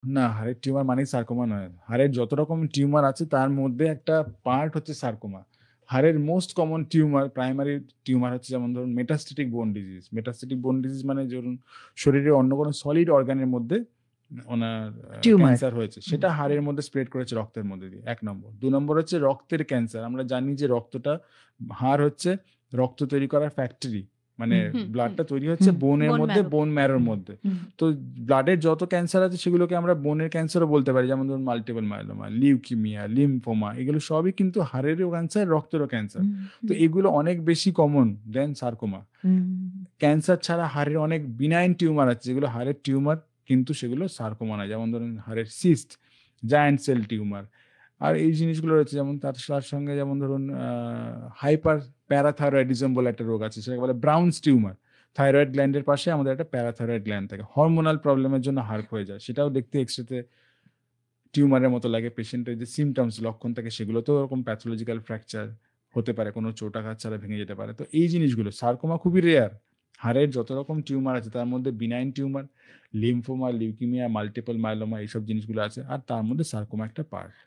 না, হাড়ের টিউমার মানেই সার্কোমা নয়। হাড়ের যত রকম টিউমার আছে তার মধ্যে একটা পার্ট হচ্ছে সার্কোমা। হাড়ের most common tumour, primary tumour হচ্ছে যেমন ধরুন মেটাস্ট্যাটিক বোন ডিজিজ। মেটাস্ট্যাটিক বোন ডিজিজ মানে ধরুন শরীরের অন্য কোনো সলিড অর্গানের মধ্যে ওনার টিউমার। ক্যান্সার হয়েছে। হুম, সেটা হাড়ের মধ্যে স্প্রেড করেছে রক্তের মধ্যে দিয়ে, ১ নম্বর। ২ নম্বর হচ্ছে রক্তের ক্যান্সার। আমরা জানি যে হাড় হচ্ছে রক্ত তৈরি করার ফ্যাক্টরি। মানে হুম, হুম, হুম। ব্লাডটা তৈরি হচ্ছে হুম, বোনের বোন মধ্যে, ম্যারো বোন থেকে। ম্যারোর হুম, মধ্যে। হুম, তো ব্লাডের যত ক্যান্সার আছে সেগুলোকে আমরা বোনের ক্যান্সারও বলতে পারি। যেমন ধরুন মাল্টিপল মায়োলোমা, লিউকিমিয়া, লিম্ফোমা, এগুলো সবই কিন্তু হাড়েরও ক্যান্সার, রক্তেরও ক্যান্সার। হুম, তো হুম, এগুলো অনেক বেশি কমন দেন সার্কোমা। হুম, ক্যান্সার ছাড়া হাড়ের অনেক বিনাইন টিউমার আছে যেগুলো হাড়ের টিউমার, কিন্তু সেগুলো সার্কোমা নয়। যেমন ধরুন হাড়ের সিস্ট, জায়ান্ট সেল টিউমার। আর এই জিনিসগুলো রয়েছে, যেমন তার সঙ্গে যেমন ধরুন হাইপার প্যারাথাইরয়েডিজম বলে একটা রোগ আছে, সেটাকে বলে ব্রাউনস টিউমার। থাইরয়েড গ্ল্যান্ডের পাশে আমাদের একটা প্যারাথাইরয়েড গ্ল্যান্ড থাকে। হরমোনাল প্রবলেমের জন্য হাড় ক্ষয়ে যায়। সেটাও দেখতে এক্স-রেতে টিউমারের মতো লাগে। পেশেন্টের যে সিম্পটমস, লক্ষণ থাকে সেগুলোতেও ওরকম প্যাথোলজিক্যাল ফ্র্যাকচার হতে পারে। কোনো চোটাঘাত ছাড়া ভেঙে যেতে পারে। তো এই জিনিসগুলো সার্কোমা খুবই রেয়ার। হাড়ের যত রকম টিউমার আছে তার মধ্যে benign tumour, lymphoma, leukaemia, multiple myeloma এইসব জিনিসগুলো আছে। আর তার মধ্যে সার্কোমা একটা পার্ট।